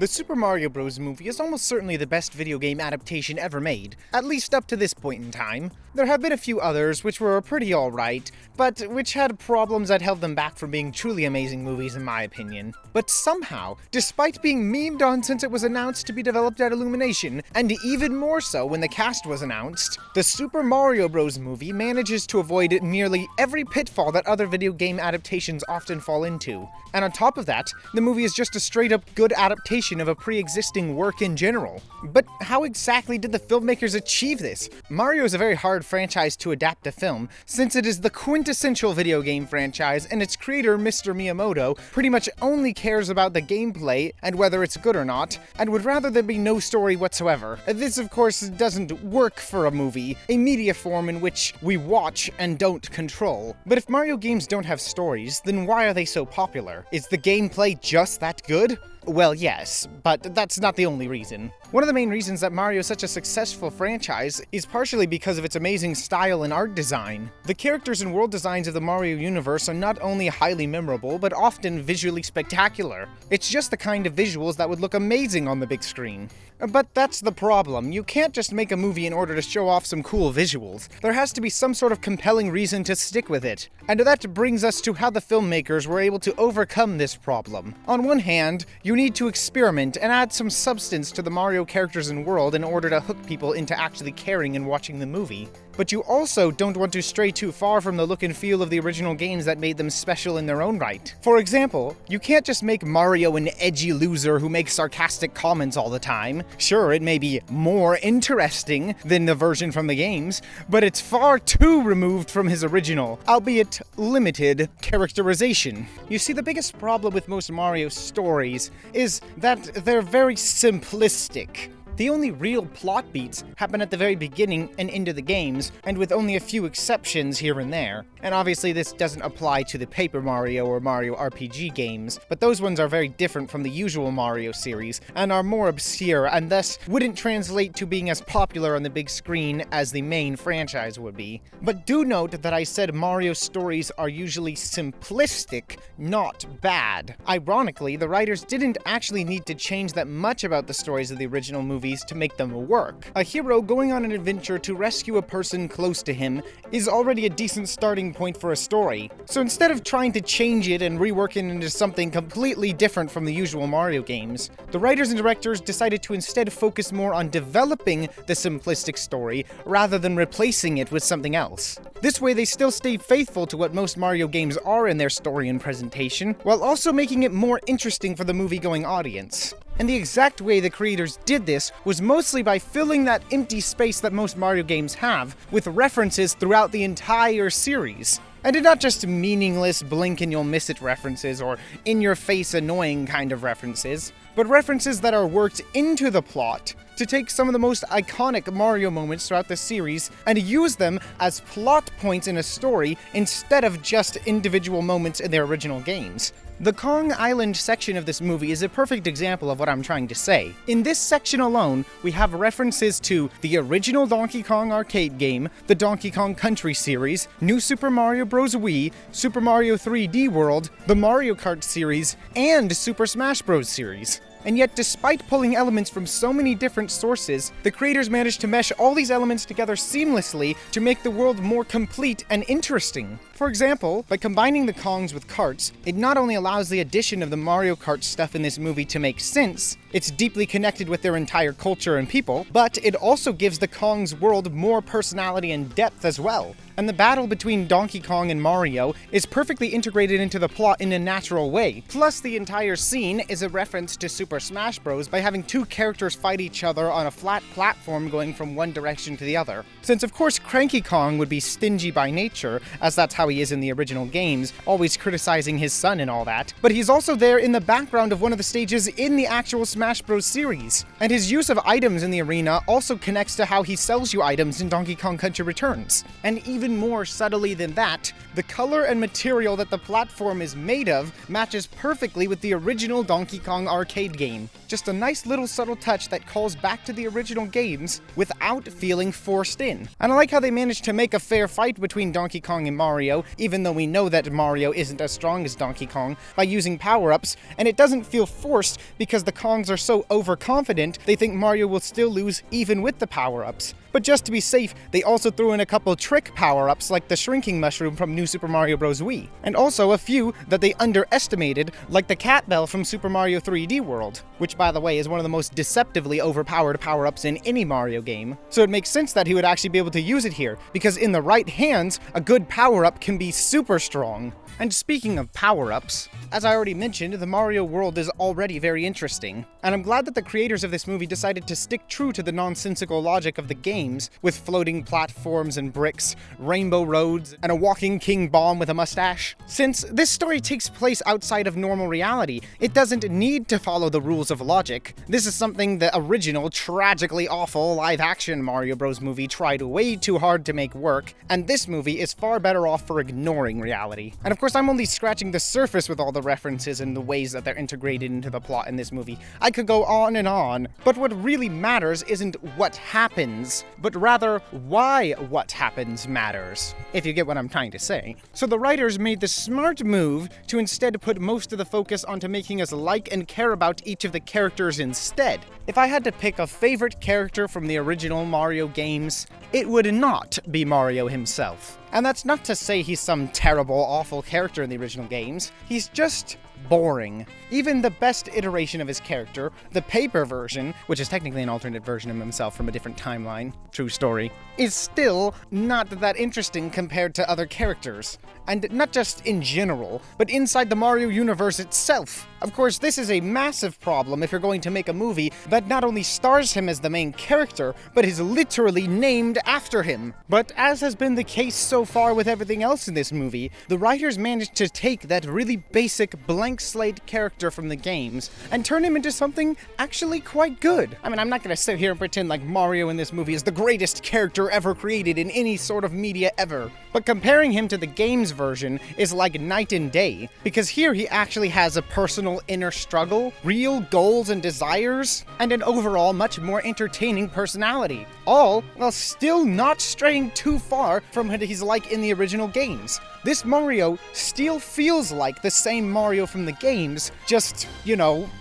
The Super Mario Bros. Movie is almost certainly the best video game adaptation ever made, at least up to this point in time. There have been a few others which were pretty alright, but which had problems that held them back from being truly amazing movies in my opinion. But somehow, despite being memed on since it was announced to be developed at Illumination, and even more so when the cast was announced, the Super Mario Bros. Movie manages to avoid nearly every pitfall that other video game adaptations often fall into. And on top of that, the movie is just a straight up good adaptation of a pre-existing work in general. But how exactly did the filmmakers achieve this? Mario is a very hard franchise to adapt to film, since it is the quintessential video game franchise and its creator, Mr. Miyamoto, pretty much only cares about the gameplay and whether it's good or not, and would rather there be no story whatsoever. This of course doesn't work for a movie, a media form in which we watch and don't control. But if Mario games don't have stories, then why are they so popular? Is the gameplay just that good? Well, yes, but that's not the only reason. One of the main reasons that Mario is such a successful franchise is partially because of its amazing style and art design. The characters and world designs of the Mario universe are not only highly memorable, but often visually spectacular. It's just the kind of visuals that would look amazing on the big screen. But that's the problem. You can't just make a movie in order to show off some cool visuals. There has to be some sort of compelling reason to stick with it. And that brings us to how the filmmakers were able to overcome this problem. On one hand, you need to experiment and add some substance to the Mario characters and world in order to hook people into actually caring and watching the movie. But you also don't want to stray too far from the look and feel of the original games that made them special in their own right. For example, you can't just make Mario an edgy loser who makes sarcastic comments all the time. Sure, it may be more interesting than the version from the games, but it's far too removed from his original, albeit limited, characterization. You see, the biggest problem with most Mario stories is that they're very simplistic. The only real plot beats happen at the very beginning and into the games, and with only a few exceptions here and there. And obviously this doesn't apply to the Paper Mario or Mario RPG games, but those ones are very different from the usual Mario series, and are more obscure, and thus wouldn't translate to being as popular on the big screen as the main franchise would be. But do note that I said Mario stories are usually simplistic, not bad. Ironically, the writers didn't actually need to change that much about the stories of the original movies to make them work. A hero going on an adventure to rescue a person close to him is already a decent starting point for a story. So instead of trying to change it and rework it into something completely different from the usual Mario games, the writers and directors decided to instead focus more on developing the simplistic story rather than replacing it with something else. This way they still stay faithful to what most Mario games are in their story and presentation, while also making it more interesting for the movie-going audience. And the exact way the creators did this was mostly by filling that empty space that most Mario games have with references throughout the entire series. And not just meaningless blink and you'll miss it references or in-your-face annoying kind of references, but references that are worked into the plot to take some of the most iconic Mario moments throughout the series and use them as plot points in a story instead of just individual moments in their original games. The Kong Island section of this movie is a perfect example of what I'm trying to say. In this section alone, we have references to the original Donkey Kong arcade game, the Donkey Kong Country series, New Super Mario Bros. Wii, Super Mario 3D World, the Mario Kart series, and Super Smash Bros. Series. And yet, despite pulling elements from so many different sources, the creators managed to mesh all these elements together seamlessly to make the world more complete and interesting. For example, by combining the Kongs with karts, it not only allows the addition of the Mario Kart stuff in this movie to make sense, it's deeply connected with their entire culture and people, but it also gives the Kong's world more personality and depth as well. And the battle between Donkey Kong and Mario is perfectly integrated into the plot in a natural way. Plus, the entire scene is a reference to Super Smash Bros. By having two characters fight each other on a flat platform going from one direction to the other. Since of course Cranky Kong would be stingy by nature, as that's how he is in the original games, always criticizing his son and all that, but he's also there in the background of one of the stages in the actual Smash Bros. Series. And his use of items in the arena also connects to how he sells you items in Donkey Kong Country Returns. And even even more subtly than that, the color and material that the platform is made of matches perfectly with the original Donkey Kong arcade game. Just a nice little subtle touch that calls back to the original games without feeling forced in. And I like how they managed to make a fair fight between Donkey Kong and Mario, even though we know that Mario isn't as strong as Donkey Kong, by using power-ups, and it doesn't feel forced because the Kongs are so overconfident they think Mario will still lose even with the power-ups. But just to be safe, they also threw in a couple trick power-ups like the shrinking mushroom from New Super Mario Bros. Wii, and also a few that they underestimated, like the cat bell from Super Mario 3D World, which by the way is one of the most deceptively overpowered power-ups in any Mario game. So it makes sense that he would actually be able to use it here, because in the right hands, a good power-up can be super strong. And speaking of power-ups, as I already mentioned, the Mario world is already very interesting, and I'm glad that the creators of this movie decided to stick true to the nonsensical logic of the games, with floating platforms and bricks, rainbow roads, and a walking king bomb with a mustache. Since this story takes place outside of normal reality, it doesn't need to follow the rules of logic. This is something the original, tragically awful live-action Mario Bros. Movie tried way too hard to make work, and this movie is far better off for ignoring reality. And of course, I'm only scratching the surface with all the references and the ways that they're integrated into the plot in this movie. I could go on, but what really matters isn't what happens, but rather why what happens matters, if you get what I'm trying to say. So the writers made the smart move to instead put most of the focus onto making us like and care about each of the characters instead. If I had to pick a favorite character from the original Mario games, it would not be Mario himself. And that's not to say he's some terrible, awful character in the original games. He's just boring. Even the best iteration of his character, the paper version, which is technically an alternate version of himself from a different timeline, true story, is still not that interesting compared to other characters. And not just in general, but inside the Mario universe itself. Of course, this is a massive problem if you're going to make a movie that not only stars him as the main character, but is literally named after him. But as has been the case so far with everything else in this movie, the writers managed to take that really basic blank slate character from the games and turn him into something actually quite good. I mean, I'm not gonna sit here and pretend like Mario in this movie is the greatest character ever created in any sort of media ever. But comparing him to the games version is like night and day, because here he actually has a personal inner struggle, real goals and desires, and an overall much more entertaining personality. All while still not straying too far from what he's like in the original games. This Mario still feels like the same Mario from the games, just,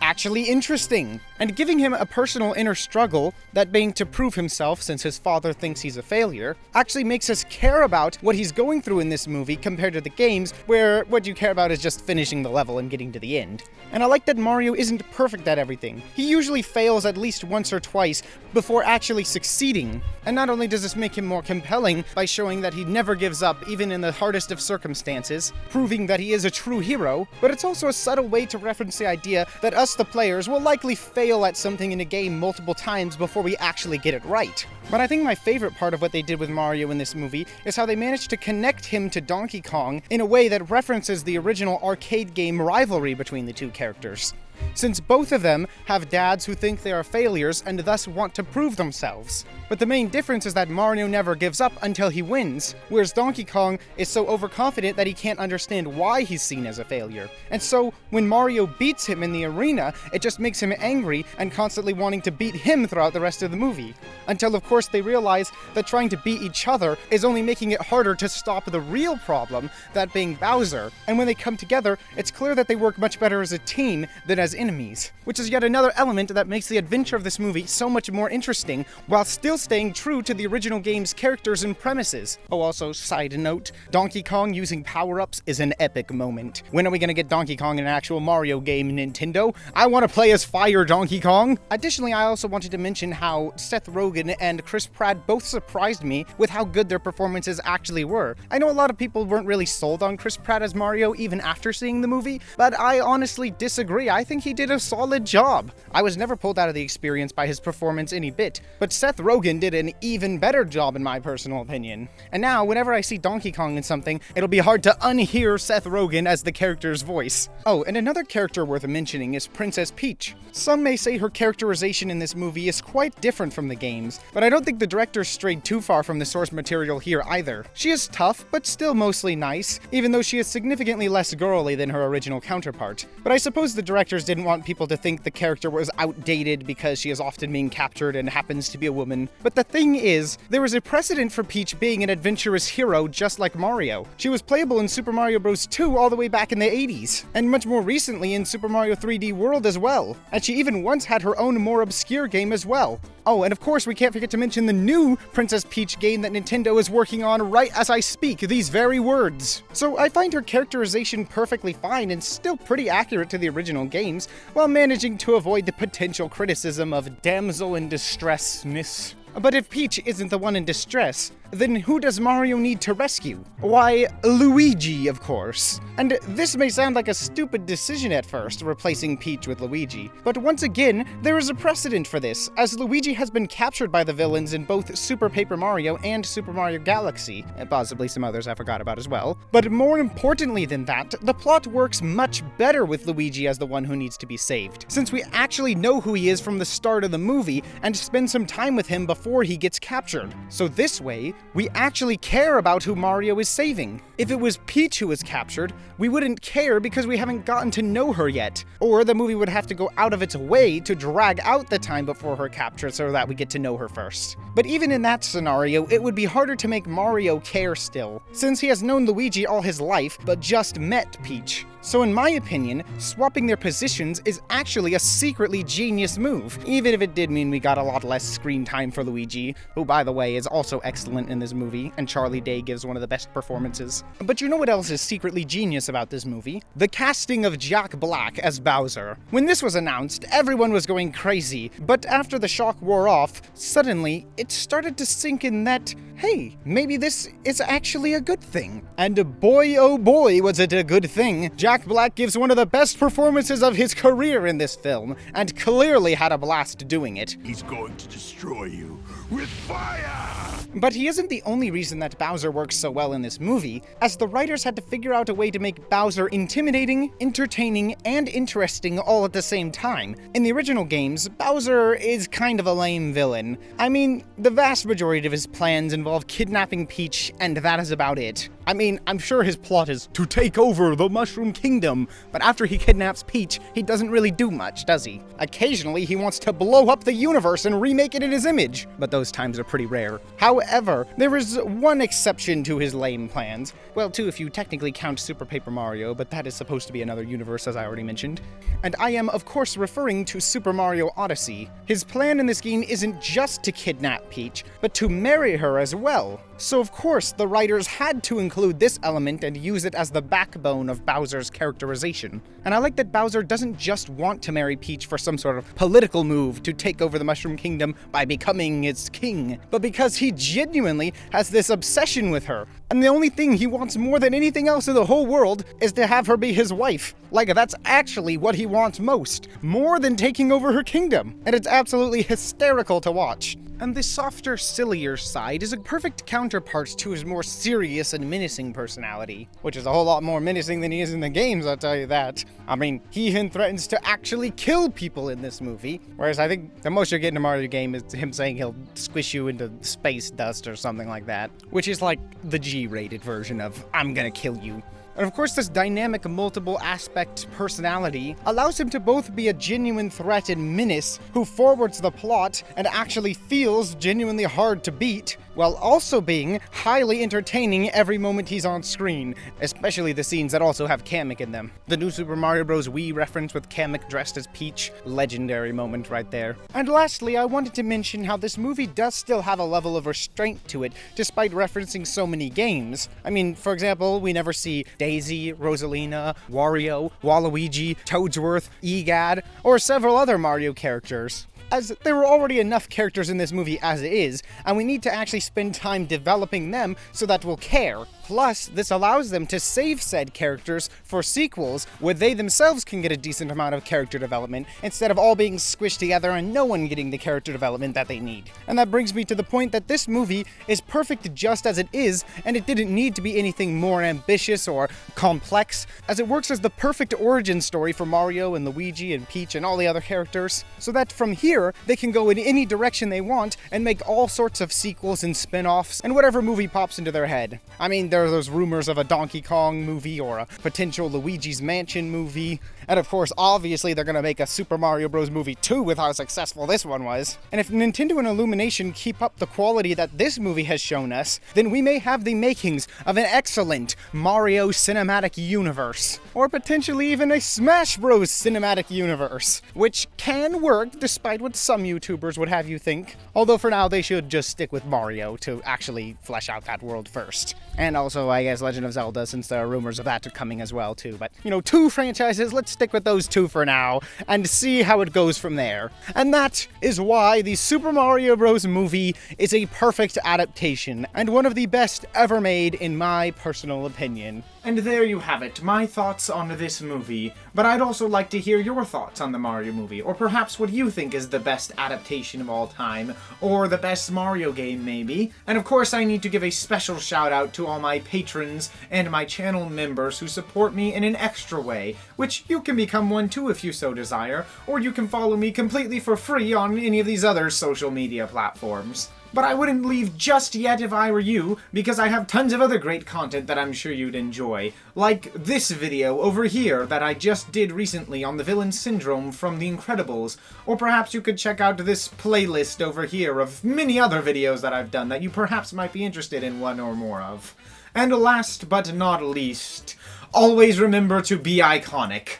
actually interesting. And giving him a personal inner struggle, that being to prove himself since his father thinks he's a failure, actually makes us care about what he's going through in this movie compared to the games, where what you care about is just finishing the level and getting to the end. And I like that Mario isn't perfect at everything. He usually fails at least once or twice before actually succeeding. And not only does this make him more compelling by showing that he never gives up even in the hardest of circumstances, proving that he is a true hero, but it's also a subtle way to reference the idea that us, the players, will likely fail at something in a game multiple times before we actually get it right. But I think my favorite part of what they did with Mario in this movie is how they managed to connect him to Donkey Kong in a way that references the original arcade game rivalry between the two characters, since both of them have dads who think they are failures and thus want to prove themselves. But the main difference is that Mario never gives up until he wins, whereas Donkey Kong is so overconfident that he can't understand why he's seen as a failure. And so, when Mario beats him in the arena, it just makes him angry and constantly wanting to beat him throughout the rest of the movie. Until of course they realize that trying to beat each other is only making it harder to stop the real problem, that being Bowser. And when they come together, it's clear that they work much better as a team than as enemies, which is yet another element that makes the adventure of this movie so much more interesting, while still staying true to the original game's characters and premises. Oh, also, side note, Donkey Kong using power-ups is an epic moment. When are we gonna get Donkey Kong in an actual Mario game, Nintendo? I want to play as Fire Donkey Kong! Additionally, I also wanted to mention how Seth Rogen and Chris Pratt both surprised me with how good their performances actually were. I know a lot of people weren't really sold on Chris Pratt as Mario even after seeing the movie, but I honestly disagree. I think think he did a solid job. I was never pulled out of the experience by his performance any bit, but Seth Rogen did an even better job in my personal opinion. And now, whenever I see Donkey Kong in something, it'll be hard to unhear Seth Rogen as the character's voice. Oh, and another character worth mentioning is Princess Peach. Some may say her characterization in this movie is quite different from the games, but I don't think the director strayed too far from the source material here either. She is tough, but still mostly nice, even though she is significantly less girly than her original counterpart. But I suppose the directors didn't want people to think the character was outdated because she is often being captured and happens to be a woman. But the thing is, there is a precedent for Peach being an adventurous hero just like Mario. She was playable in Super Mario Bros. 2 all the way back in the 80s, and much more recently in Super Mario 3D World as well. And she even once had her own more obscure game as well. Oh, and of course we can't forget to mention the new Princess Peach game that Nintendo is working on right as I speak these very words. So I find her characterization perfectly fine and still pretty accurate to the original games, while managing to avoid the potential criticism of damsel in distressness. But if Peach isn't the one in distress, then who does Mario need to rescue? Why, Luigi, of course. And this may sound like a stupid decision at first, replacing Peach with Luigi. But once again, there is a precedent for this, as Luigi has been captured by the villains in both Super Paper Mario and Super Mario Galaxy, and possibly some others I forgot about as well. But more importantly than that, the plot works much better with Luigi as the one who needs to be saved, since we actually know who he is from the start of the movie and spend some time with him before he gets captured. So this way, we actually care about who Mario is saving. If it was Peach who was captured, we wouldn't care because we haven't gotten to know her yet. Or the movie would have to go out of its way to drag out the time before her capture so that we get to know her first. But even in that scenario, it would be harder to make Mario care still, since he has known Luigi all his life, but just met Peach. So in my opinion, swapping their positions is actually a secretly genius move, even if it did mean we got a lot less screen time for Luigi, who by the way is also excellent in this movie, and Charlie Day gives one of the best performances. But you know what else is secretly genius about this movie? The casting of Jack Black as Bowser. When this was announced, everyone was going crazy, but after the shock wore off, suddenly it started to sink in that, hey, maybe this is actually a good thing. And boy oh boy was it a good thing. Jack Black gives one of the best performances of his career in this film, and clearly had a blast doing it. He's going to destroy you with fire! But he isn't the only reason that Bowser works so well in this movie, as the writers had to figure out a way to make Bowser intimidating, entertaining, and interesting all at the same time. In the original games, Bowser is kind of a lame villain. I mean, the vast majority of his plans involve kidnapping Peach, and that is about it. I mean, I'm sure his plot is to take over the Mushroom Kingdom, but after he kidnaps Peach, he doesn't really do much, does he? Occasionally, he wants to blow up the universe and remake it in his image, but those times are pretty rare. However, there is one exception to his lame plans. Well, two if you technically count Super Paper Mario, but that is supposed to be another universe, as I already mentioned. And I am, of course, referring to Super Mario Odyssey. His plan in this game isn't just to kidnap Peach, but to marry her as well. So of course, the writers had to include this element and use it as the backbone of Bowser's characterization. And I like that Bowser doesn't just want to marry Peach for some sort of political move to take over the Mushroom Kingdom by becoming its king, but because he genuinely has this obsession with her. And the only thing he wants more than anything else in the whole world is to have her be his wife. Like, that's actually what he wants most, more than taking over her kingdom. And it's absolutely hysterical to watch. And the softer, sillier side is a perfect counterpart to his more serious and menacing personality, which is a whole lot more menacing than he is in the games, I'll tell you that. I mean, he even threatens to actually kill people in this movie, whereas I think the most you're getting in a Mario game is him saying he'll squish you into space dust or something like that, which is like the G-rated version of, I'm gonna kill you. And of course, this dynamic multiple aspect personality allows him to both be a genuine threat and menace who forwards the plot and actually feels genuinely hard to beat, while also being highly entertaining every moment he's on screen, especially the scenes that also have Kamek in them. The new Super Mario Bros. Wii reference with Kamek dressed as Peach, legendary moment right there. And lastly, I wanted to mention how this movie does still have a level of restraint to it, despite referencing so many games. I mean, for example, we never see Daisy, Rosalina, Wario, Waluigi, Toadsworth, Egad, or several other Mario characters. as there were already enough characters in this movie as it is, and we need to actually spend time developing them so that we'll care. Plus, this allows them to save said characters for sequels, where they themselves can get a decent amount of character development, instead of all being squished together and no one getting the character development that they need. And that brings me to the point that this movie is perfect just as it is, and it didn't need to be anything more ambitious or complex, as it works as the perfect origin story for Mario and Luigi and Peach and all the other characters, so that from here, they can go in any direction they want and make all sorts of sequels and spin-offs and whatever movie pops into their head. I mean, there are those rumors of a Donkey Kong movie or a potential Luigi's Mansion movie, and of course, obviously, they're gonna make a Super Mario Bros. Movie 2 with how successful this one was. And if Nintendo and Illumination keep up the quality that this movie has shown us, then we may have the makings of an excellent Mario Cinematic Universe, or potentially even a Smash Bros. Cinematic Universe, which can work despite what some YouTubers would have you think. Although for now, they should just stick with Mario to actually flesh out that world first. And also, I guess, Legend of Zelda, since there are rumors of that coming as well, too. But, you know, 2 franchises, let's stick with those 2 for now, and see how it goes from there. And that is why the Super Mario Bros. Movie is a perfect adaptation, and one of the best ever made in my personal opinion. And there you have it, my thoughts on this movie. But I'd also like to hear your thoughts on the Mario movie, or perhaps what you think is the best adaptation of all time, or the best Mario game, maybe. And of course, I need to give a special shout out to all my patrons and my channel members who support me in an extra way, which you can become one too if you so desire, or you can follow me completely for free on any of these other social media platforms. But I wouldn't leave just yet if I were you, because I have tons of other great content that I'm sure you'd enjoy. Like this video over here that I just did recently on the villain syndrome from The Incredibles. Or perhaps you could check out this playlist over here of many other videos that I've done that you perhaps might be interested in one or more of. And last but not least, always remember to be iconic.